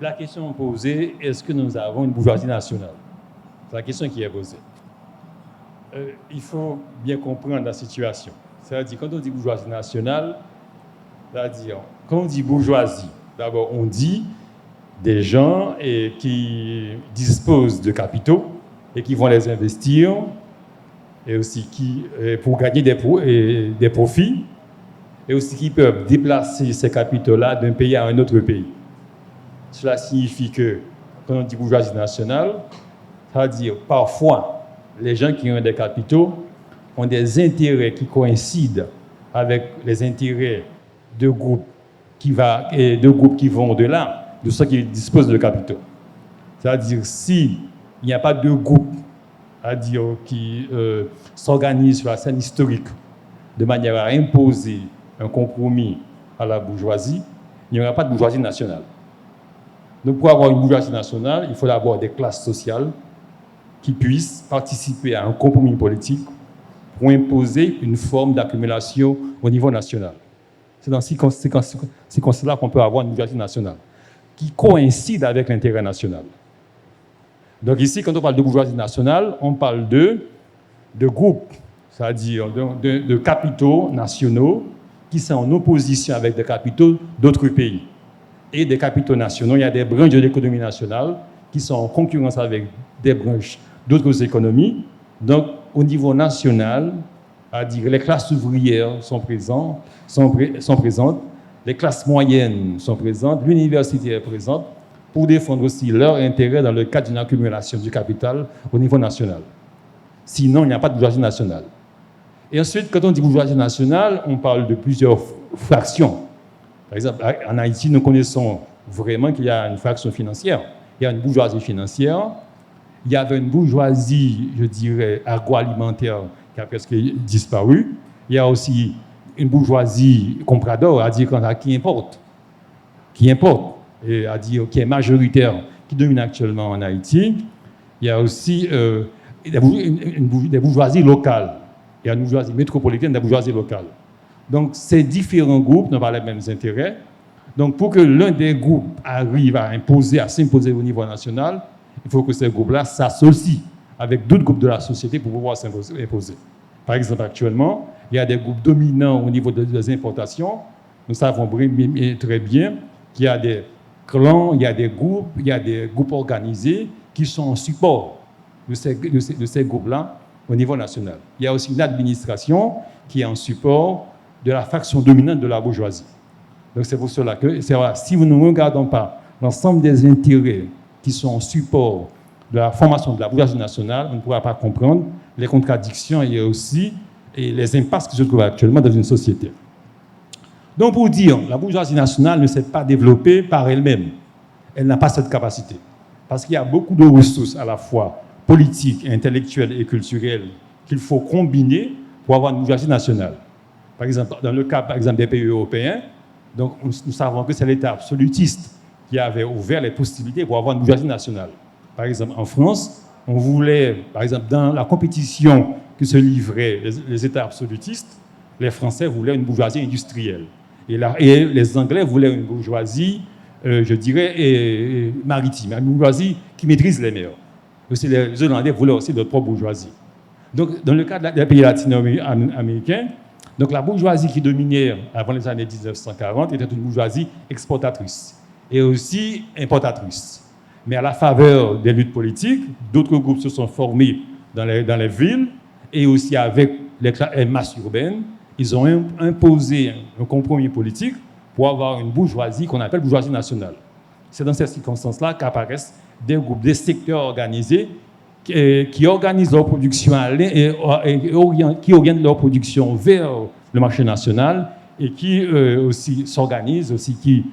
la question posée, est-ce que nous avons une bourgeoisie nationale? C'est la question qui est posée. Il faut bien comprendre la situation. C'est-à-dire, quand on dit bourgeoisie nationale, c'est-à-dire, quand on dit bourgeoisie, d'abord, on dit des gens qui disposent de capitaux et qui vont les investir et aussi pour gagner des profits et aussi qui peuvent déplacer ces capitaux-là d'un pays à un autre pays. Cela signifie que, quand on dit bourgeoisie nationale, ça veut dire parfois, les gens qui ont des capitaux ont des intérêts qui coïncident avec les intérêts de groupes qui vont au-delà de ceux qui disposent de capitaux. C'est-à-dire, s'il n'y a pas de groupe qui s'organise sur la scène historique de manière à imposer un compromis à la bourgeoisie, il n'y aura pas de bourgeoisie nationale. Donc, pour avoir une bourgeoisie nationale, il faut d'abord des classes sociales qui puissent participer à un compromis politique pour imposer une forme d'accumulation au niveau national. C'est dans ces conséquences-là qu'on peut avoir une bourgeoisie nationale qui coïncide avec l'intérêt national. Donc ici, quand on parle de bourgeoisie nationale, on parle de groupes, c'est-à-dire de capitaux nationaux qui sont en opposition avec des capitaux d'autres pays. Et des capitaux nationaux, il y a des branches de l'économie nationale qui sont en concurrence avec des branches d'autres économies. Donc, au niveau national, les classes ouvrières sont présentes, les classes moyennes sont présentes, l'université est présente pour défendre aussi leurs intérêts dans le cadre d'une accumulation du capital au niveau national. Sinon, il n'y a pas de bourgeoisie nationale. Et ensuite, quand on dit bourgeoisie nationale, on parle de plusieurs fractions. Par exemple, en Haïti, nous connaissons vraiment qu'il y a une fraction financière. Il y a une bourgeoisie financière. Il y avait une bourgeoisie, je dirais, agroalimentaire qui a presque disparu. Il y a aussi une bourgeoisie comprador, qui importe, et qui est majoritaire, qui domine actuellement en Haïti. Il y a aussi des bourgeoisies locales. Il y a une bourgeoisie métropolitaine, des bourgeoisies locales. Donc, ces différents groupes n'ont pas les mêmes intérêts. Donc, pour que l'un des groupes arrive à s'imposer au niveau national, il faut que ces groupes-là s'associent avec d'autres groupes de la société pour pouvoir s'imposer. Par exemple, actuellement, il y a des groupes dominants au niveau des importations. Nous savons très bien qu'il y a des clans, il y a des groupes organisés qui sont en support de ces groupes-là au niveau national. Il y a aussi une administration qui est en support de la faction dominante de la bourgeoisie. Donc c'est pour cela que, si nous ne regardons pas l'ensemble des intérêts qui sont en support de la formation de la bourgeoisie nationale, on ne pourra pas comprendre les contradictions et aussi les impasses qui se trouvent actuellement dans une société. Donc pour dire, la bourgeoisie nationale ne s'est pas développée par elle-même. Elle n'a pas cette capacité. Parce qu'il y a beaucoup de ressources à la fois politiques, intellectuelles et culturelles qu'il faut combiner pour avoir une bourgeoisie nationale. Par exemple, dans le cas des pays européens, donc nous savons que c'est l'État absolutiste qui avait ouvert les possibilités pour avoir une bourgeoisie nationale. Par exemple, en France, on voulait, par exemple, dans la compétition que se livraient les États absolutistes, les Français voulaient une bourgeoisie industrielle. Et les Anglais voulaient une bourgeoisie, je dirais, maritime, une bourgeoisie qui maîtrise les mers. Aussi, les Hollandais voulaient aussi leur propre bourgeoisie. Donc, dans le cas des pays latino-américains, donc la bourgeoisie qui dominait avant les années 1940 était une bourgeoisie exportatrice et aussi importatrice. Mais à la faveur des luttes politiques, d'autres groupes se sont formés dans les villes et aussi avec les masses urbaines. Ils ont imposé un compromis politique pour avoir une bourgeoisie qu'on appelle bourgeoisie nationale. C'est dans ces circonstances-là qu'apparaissent des groupes, des secteurs organisés qui organisent leur production qui orientent leur production vers le marché national et qui aussi s'organisent, aussi qui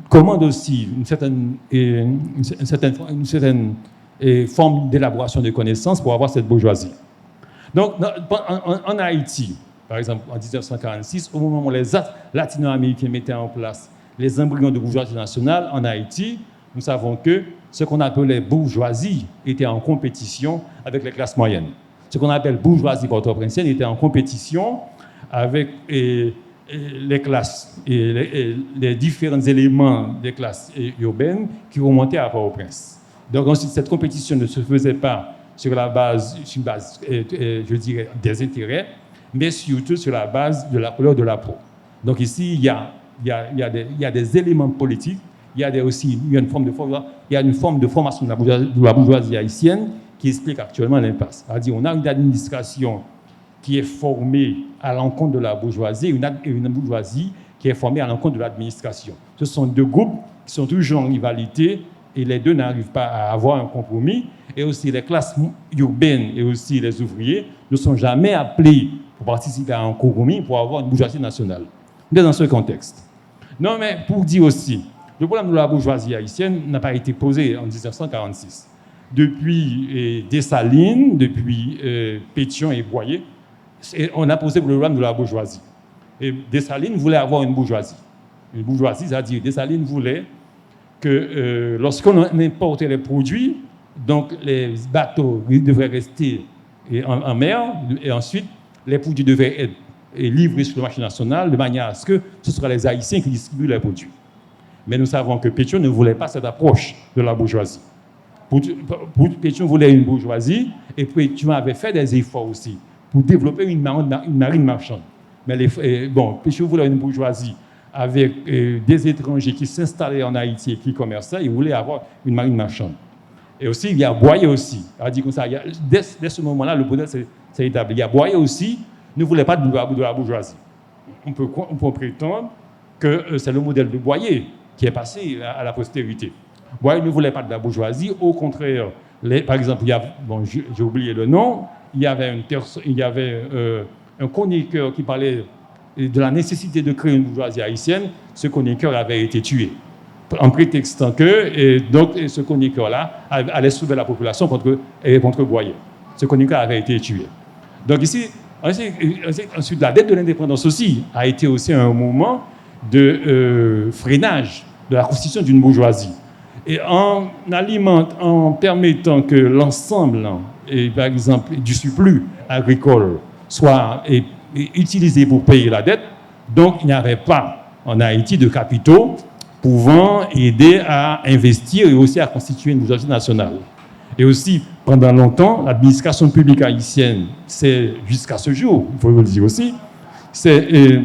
commandent aussi une certaine forme d'élaboration de connaissances pour avoir cette bourgeoisie. Donc, en Haïti, par exemple, en 1946, au moment où les latino-américains mettaient en place les embryons de bourgeoisie nationale en Haïti, nous savons que ce qu'on appelait bourgeoisie était en compétition avec les classes moyennes. Ce qu'on appelle bourgeoisie port-au-prinциenne était en compétition avec les classes et les différents éléments des classes urbaines qui remontaient à Port-au-Prince. Donc ensuite, cette compétition ne se faisait pas sur une base, je dirais, des intérêts, mais surtout sur la base de la couleur de la peau. Donc ici, il y a des éléments politiques, il y a une forme de formation de la bourgeoisie haïtienne qui explique actuellement l'impasse. C'est-à-dire on a une administration qui est formée à l'encontre de la bourgeoisie et une bourgeoisie qui est formée à l'encontre de l'administration. Ce sont deux groupes qui sont toujours en rivalité et les deux n'arrivent pas à avoir un compromis. Et aussi les classes urbaines et aussi les ouvriers ne sont jamais appelés pour participer à un compromis pour avoir une bourgeoisie nationale. On est dans ce contexte. Non, mais pour dire aussi, le problème de la bourgeoisie haïtienne n'a pas été posé en 1946. Depuis Dessalines, depuis Pétion et Boyer, on a posé le problème de la bourgeoisie. Et Dessalines voulait avoir une bourgeoisie. Une bourgeoisie, c'est-à-dire Dessalines voulait que lorsqu'on importait les produits, donc les bateaux devraient rester en mer et ensuite les produits devraient être livrés sur le marché national de manière à ce que ce soit les Haïtiens qui distribuent les produits. Mais nous savons que Pétion ne voulait pas cette approche de la bourgeoisie. Pétion voulait une bourgeoisie et Pétion avait fait des efforts aussi pour développer une marine marchande. Mais Pétion voulait une bourgeoisie avec des étrangers qui s'installaient en Haïti et qui commerçaient. Il voulait avoir une marine marchande. Et aussi, il y a Boyer aussi. Comme ça, dès ce moment-là, le modèle s'est établi. Il y a Boyer aussi, ne voulait pas de la bourgeoisie. On peut prétendre que c'est le modèle de Boyer qui est passé à la postérité. Boyer ne voulait pas de la bourgeoisie. Au contraire, par exemple, j'ai oublié le nom, il y avait un chroniqueur qui parlait de la nécessité de créer une bourgeoisie haïtienne. Ce chroniqueur avait été tué en prétextant que ce chroniqueur-là allait sauver la population contre Boyer. Ce chroniqueur avait été tué. Donc ici, ensuite, la dette de l'indépendance aussi a été aussi un moment de freinage de la constitution d'une bourgeoisie. Et en permettant que l'ensemble, par exemple, du surplus agricole soit utilisé pour payer la dette, donc il n'y avait pas en Haïti de capitaux pouvant aider à investir et aussi à constituer une bourgeoisie nationale. Et aussi, pendant longtemps, l'administration publique haïtienne, c'est jusqu'à ce jour, il faut le dire aussi, c'est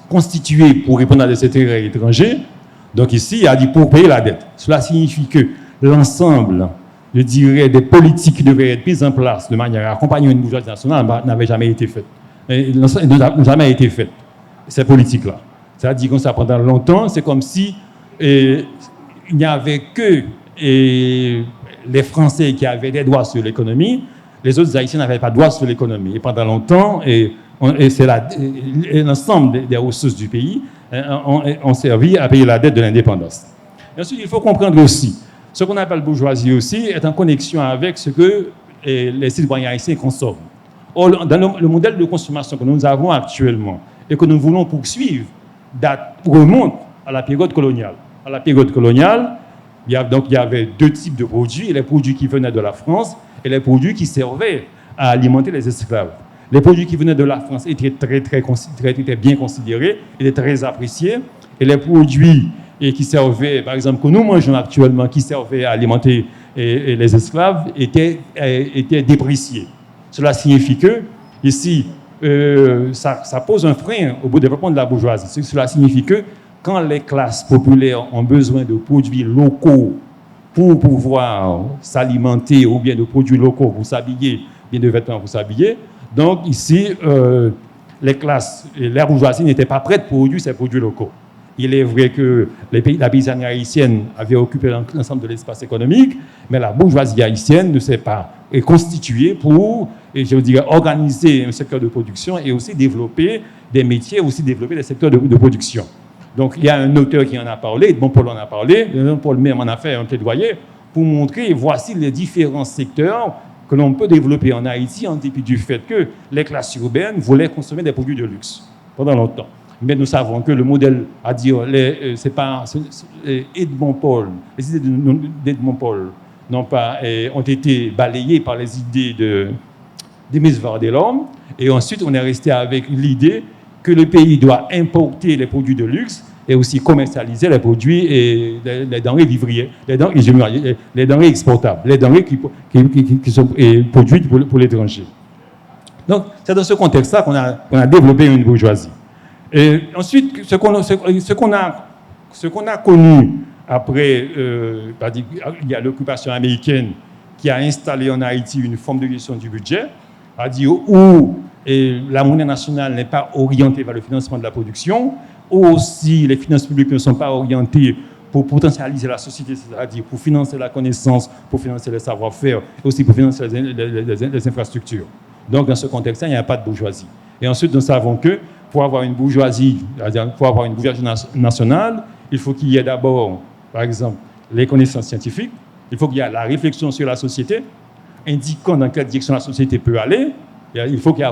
constituée pour répondre à des intérêts étrangers. Donc ici, il a dit pour payer la dette. Cela signifie que l'ensemble, je dirais, des politiques qui devaient être mises en place de manière à accompagner une bourgeoisie nationale n'avaient jamais été faites. N'ont jamais été faites, ces politiques-là. C'est-à-dire que ça, pendant longtemps, c'est comme si il n'y avait que les Français qui avaient des droits sur l'économie, les autres Haïtiens n'avaient pas de droits sur l'économie. Et pendant longtemps, l'ensemble des ressources du pays ont servi à payer la dette de l'indépendance. Et ensuite, il faut comprendre aussi, ce qu'on appelle bourgeoisie aussi est en connexion avec ce que les citoyens haïtiens consomment. Or, dans le modèle de consommation que nous avons actuellement et que nous voulons poursuivre, remonte à la période coloniale. À la période coloniale, il y avait deux types de produits, les produits qui venaient de la France et les produits qui servaient à alimenter les esclaves. Les produits qui venaient de la France étaient très bien considérés, étaient très appréciés, et les produits qui servaient, par exemple, que nous mangeons actuellement, qui servaient à alimenter les esclaves, étaient dépréciés. Cela signifie que, ici, ça pose un frein au développement de la bourgeoisie. Cela signifie que quand les classes populaires ont besoin de produits locaux pour pouvoir s'alimenter ou bien de produits locaux pour s'habiller, bien de vêtements pour s'habiller, donc ici, les classes, la bourgeoisie n'étaient pas prêtes pour produire ces produits locaux. Il est vrai que la paysannerie haïtienne avait occupé l'ensemble de l'espace économique, mais la bourgeoisie haïtienne ne s'est pas constituée pour, je dirais, organiser un secteur de production et aussi développer des métiers, aussi développer des secteurs de production. Donc, il y a un auteur qui en a parlé, Edmond Paul en a parlé, Edmond Paul même en a fait un plaidoyer pour montrer, voici les différents secteurs que l'on peut développer en Haïti en dépit du fait que les classes urbaines voulaient consommer des produits de luxe pendant longtemps. Mais nous savons que le modèle, à dire, Edmond Paul, les idées d'Edmond Paul ont été balayées par les idées de Miss Vardelorme, et ensuite on est resté avec l'idée que le pays doit importer les produits de luxe et aussi commercialiser les produits et les denrées vivrières, les denrées exportables, les denrées qui sont produites pour l'étranger. Donc, c'est dans ce contexte-là qu'on a développé une bourgeoisie. Et ensuite, ce qu'on a connu après, il y a l'occupation américaine qui a installé en Haïti une forme de gestion du budget, c'est-à-dire où la monnaie nationale n'est pas orientée vers le financement de la production, ou aussi les finances publiques ne sont pas orientées pour potentialiser la société, c'est-à-dire pour financer la connaissance, pour financer le savoir-faire, et aussi pour financer les infrastructures. Donc, dans ce contexte-là, il n'y a pas de bourgeoisie. Et ensuite, nous savons que pour avoir une bourgeoisie, pour avoir une bourgeoisie nationale, il faut qu'il y ait d'abord, par exemple, les connaissances scientifiques, il faut qu'il y ait la réflexion sur la société, indiquant dans quelle direction la société peut aller. Il faut qu'il y ait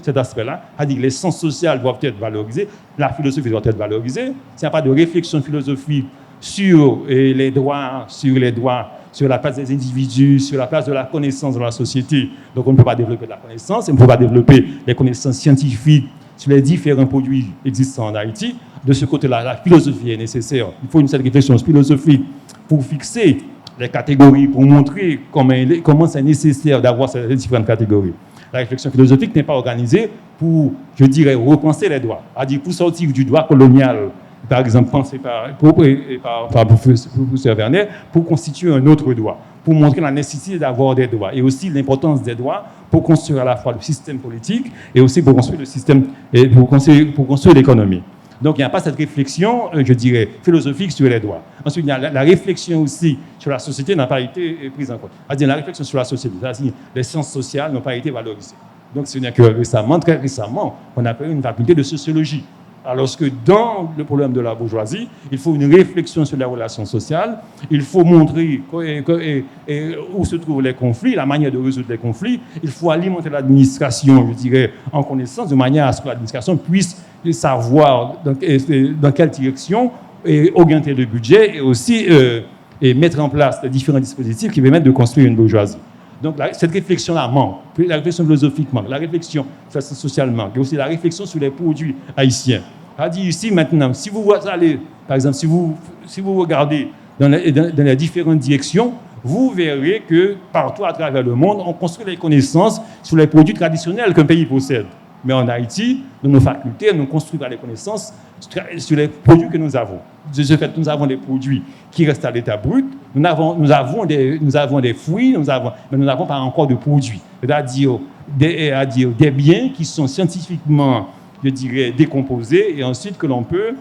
cet aspect-là, c'est-à-dire que les sciences sociales doivent être valorisées, la philosophie doit être valorisée. S'il n'y a pas de réflexion philosophique sur les droits, sur la place des individus, sur la place de la connaissance dans la société, donc on ne peut pas développer de la connaissance, on ne peut pas développer les connaissances scientifiques sur les différents produits existants en Haïti. De ce côté-là, la philosophie est nécessaire. Il faut une certaine réflexion philosophique pour fixer les catégories, pour montrer comment c'est nécessaire d'avoir ces différentes catégories. La réflexion philosophique n'est pas organisée pour, je dirais, repenser les droits. C'est-à-dire pour sortir du droit colonial, par exemple, pensé par professeur Werner, pour constituer un autre droit, pour montrer la nécessité d'avoir des droits et aussi l'importance des droits pour construire à la fois le système politique et aussi pour construire le système, pour construire l'économie. Donc, il n'y a pas cette réflexion, je dirais, philosophique sur les droits. Ensuite, il y a la réflexion aussi sur la société n'a pas été prise en compte. C'est-à-dire la réflexion sur la société, c'est-à-dire les sciences sociales n'ont pas été valorisées. Donc, ce n'est que récemment, très récemment, on a créé une faculté de sociologie. Alors que dans le problème de la bourgeoisie, il faut une réflexion sur les relations sociales, il faut montrer où se trouvent les conflits, la manière de résoudre les conflits, il faut alimenter l'administration, je dirais, en connaissance, de manière à ce que l'administration puisse savoir dans quelle direction orienter le budget et aussi mettre en place les différents dispositifs qui permettent de construire une bourgeoisie. Donc cette réflexion-là manque, la réflexion philosophique manque, la réflexion sociale manque, et aussi la réflexion sur les produits haïtiens. C'est-à-dire ici maintenant, si vous allez, par exemple, si vous regardez dans les différentes directions, vous verrez que partout à travers le monde, on construit les connaissances sur les produits traditionnels qu'un pays possède. Mais en Haïti, dans nos facultés, nous construisons les connaissances sur les produits que nous avons. De ce fait, nous avons des produits qui restent à l'état brut, nous avons des fruits, mais nous n'avons pas encore de produits. C'est-à-dire des biens qui sont scientifiquement, je dirais, décomposés et ensuite que l'on peut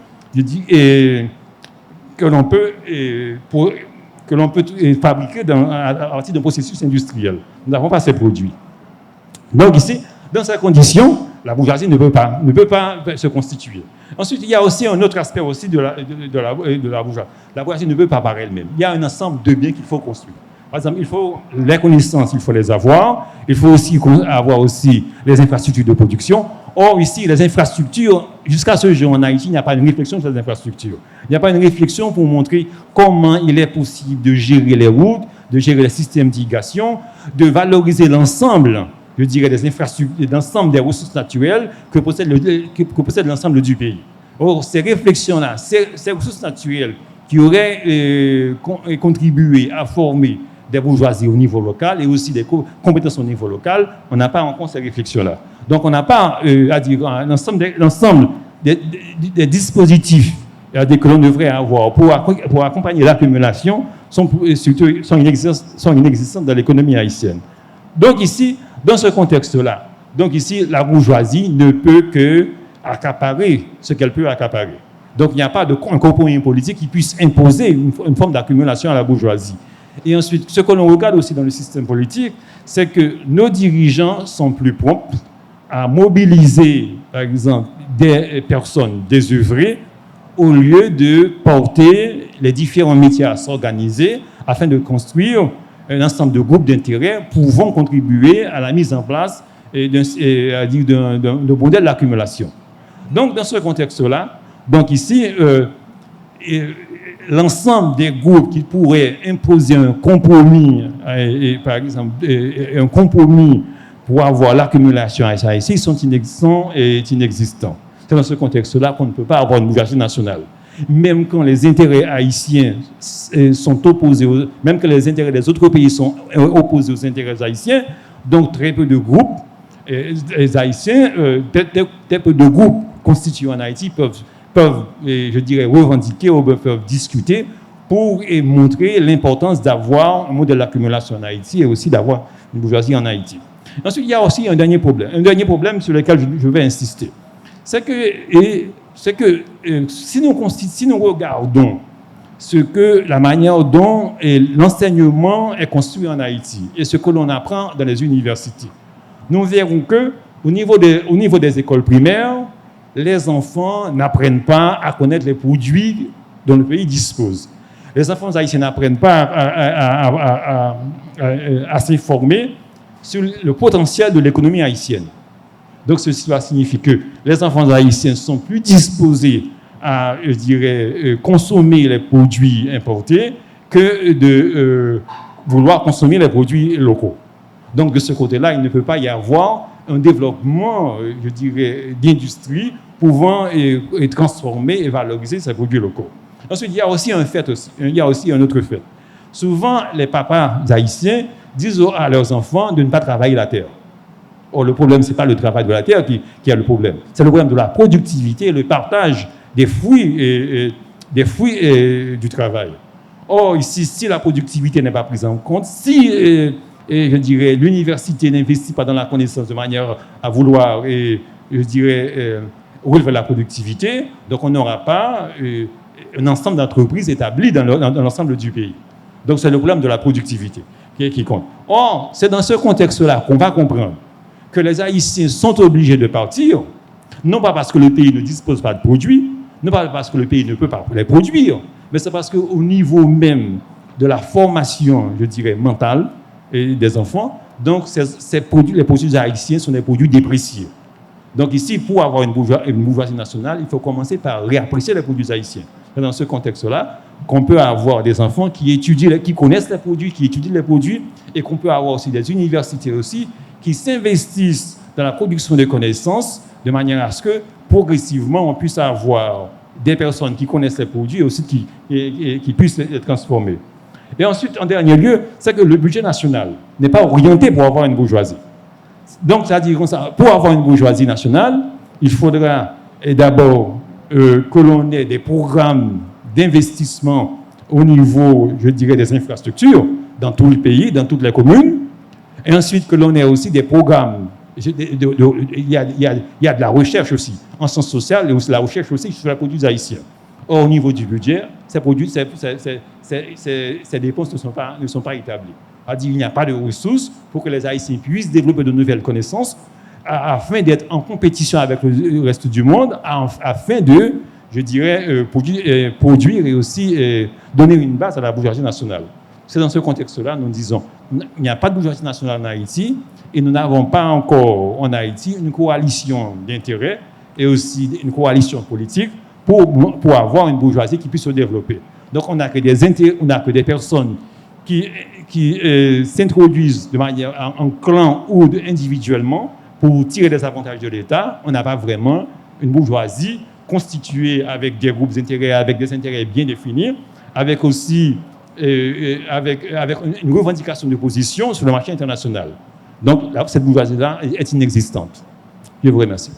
fabriquer à partir d'un processus industriel. Nous n'avons pas ces produits. Donc ici, dans ces conditions, la bourgeoisie ne peut pas se constituer. Ensuite, il y a aussi un autre aspect aussi de la bourgeoisie. La bourgeoisie ne peut pas par elle-même. Il y a un ensemble de biens qu'il faut construire. Par exemple, il faut les connaissances, il faut les avoir. Il faut aussi avoir aussi les infrastructures de production. Or, ici, les infrastructures, jusqu'à ce jour en Haïti, il n'y a pas une réflexion sur les infrastructures. Il n'y a pas une réflexion pour montrer comment il est possible de gérer les routes, de gérer les systèmes d'irrigation, de valoriser l'ensemble, je dirais, des infrastructures, l'ensemble des ressources naturelles que possède l'ensemble du pays. Or, ces réflexions-là, ces ressources naturelles qui auraient contribué à former des bourgeoisies au niveau local et aussi des compétences au niveau local, on n'a pas encore ces réflexions-là. Donc, on n'a pas à dire l'ensemble des dispositifs que l'on devrait avoir pour accompagner l'accumulation sont inexistants dans l'économie haïtienne. Donc ici, dans ce contexte-là, la bourgeoisie ne peut que accaparer ce qu'elle peut accaparer. Donc il n'y a pas un compromis politique qui puisse imposer une forme d'accumulation à la bourgeoisie. Et ensuite, ce que l'on regarde aussi dans le système politique, c'est que nos dirigeants sont plus prompts à mobiliser, par exemple, des personnes désœuvrées au lieu de porter les différents métiers à s'organiser afin de construire un ensemble de groupes d'intérêt pouvant contribuer à la mise en place d'un modèle d'accumulation. Donc, dans ce contexte-là, ici, l'ensemble des groupes qui pourraient imposer un compromis, par exemple, un compromis pour avoir l'accumulation ici sont inexistants. C'est dans ce contexte-là qu'on ne peut pas avoir une bourgeoisie nationale. Même quand les intérêts haïtiens sont opposés, même quand les intérêts des autres pays sont opposés aux intérêts haïtiens, donc très peu de groupes les Haïtiens, très peu de groupes constitués en Haïti peuvent je dirais, revendiquer ou peuvent discuter pour montrer l'importance d'avoir un modèle d'accumulation en Haïti et aussi d'avoir une bourgeoisie en Haïti. Ensuite, il y a aussi un dernier problème sur lequel je vais insister. C'est que si nous regardons la manière dont l'enseignement est construit en Haïti et ce que l'on apprend dans les universités, nous verrons qu'au niveau des écoles primaires, les enfants n'apprennent pas à connaître les produits dont le pays dispose. Les enfants haïtiens n'apprennent pas à s'informer sur le potentiel de l'économie haïtienne. Donc, ceci signifie que les enfants haïtiens sont plus disposés à, je dirais, consommer les produits importés que de vouloir consommer les produits locaux. Donc, de ce côté-là, il ne peut pas y avoir un développement, je dirais, d'industrie pouvant transformer et valoriser ces produits locaux. Ensuite, il y a aussi un autre fait. Souvent, les papas haïtiens disent à leurs enfants de ne pas travailler la terre. Or, le problème, ce n'est pas le travail de la terre qui est le problème. C'est le problème de la productivité et le partage des fruits du travail. Or, ici, si la productivité n'est pas prise en compte, si, je dirais, l'université n'investit pas dans la connaissance de manière à vouloir, je dirais, relever la productivité, donc on n'aura pas un ensemble d'entreprises établies dans l'ensemble du pays. Donc, c'est le problème de la productivité qui compte. Or, c'est dans ce contexte-là qu'on va comprendre que les Haïtiens sont obligés de partir, non pas parce que le pays ne dispose pas de produits, non pas parce que le pays ne peut pas les produire, mais c'est parce qu'au niveau même de la formation, je dirais, mentale des enfants, donc les produits haïtiens sont des produits dépréciés. Donc ici, pour avoir une bourgeoisie nationale, il faut commencer par réapprécier les produits haïtiens. C'est dans ce contexte-là qu'on peut avoir des enfants qui connaissent les produits, qui étudient les produits, et qu'on peut avoir aussi des universités aussi qui s'investissent dans la production de connaissances de manière à ce que, progressivement, on puisse avoir des personnes qui connaissent les produits et aussi qui puissent les transformer. Et ensuite, en dernier lieu, c'est que le budget national n'est pas orienté pour avoir une bourgeoisie. Donc, c'est-à-dire comme ça, pour avoir une bourgeoisie nationale, il faudra d'abord que l'on ait des programmes d'investissement au niveau, je dirais, des infrastructures dans tout le pays, dans toutes les communes, et ensuite que l'on ait aussi des programmes. Il y a de la recherche aussi en sciences sociales et aussi la recherche aussi sur les produits haïtiens. Or, au niveau du budget, ces dépenses ne sont pas établies. C'est-à-dire qu'il n'y a pas de ressources pour que les Haïtiens puissent développer de nouvelles connaissances afin d'être en compétition avec le reste du monde, afin de, je dirais, produire et aussi donner une base à la bourgeoisie nationale. C'est dans ce contexte-là, nous disons, il n'y a pas de bourgeoisie nationale en Haïti et nous n'avons pas encore en Haïti une coalition d'intérêts et aussi une coalition politique pour avoir une bourgeoisie qui puisse se développer. Donc, on n'a que des personnes qui s'introduisent de manière en clan ou individuellement pour tirer des avantages de l'État. On n'a pas vraiment une bourgeoisie constituée avec des groupes d'intérêts, avec des intérêts bien définis, avec aussi avec une revendication de position sur le marché international. Donc, cette bourgeoisie-là est inexistante. Je vous remercie.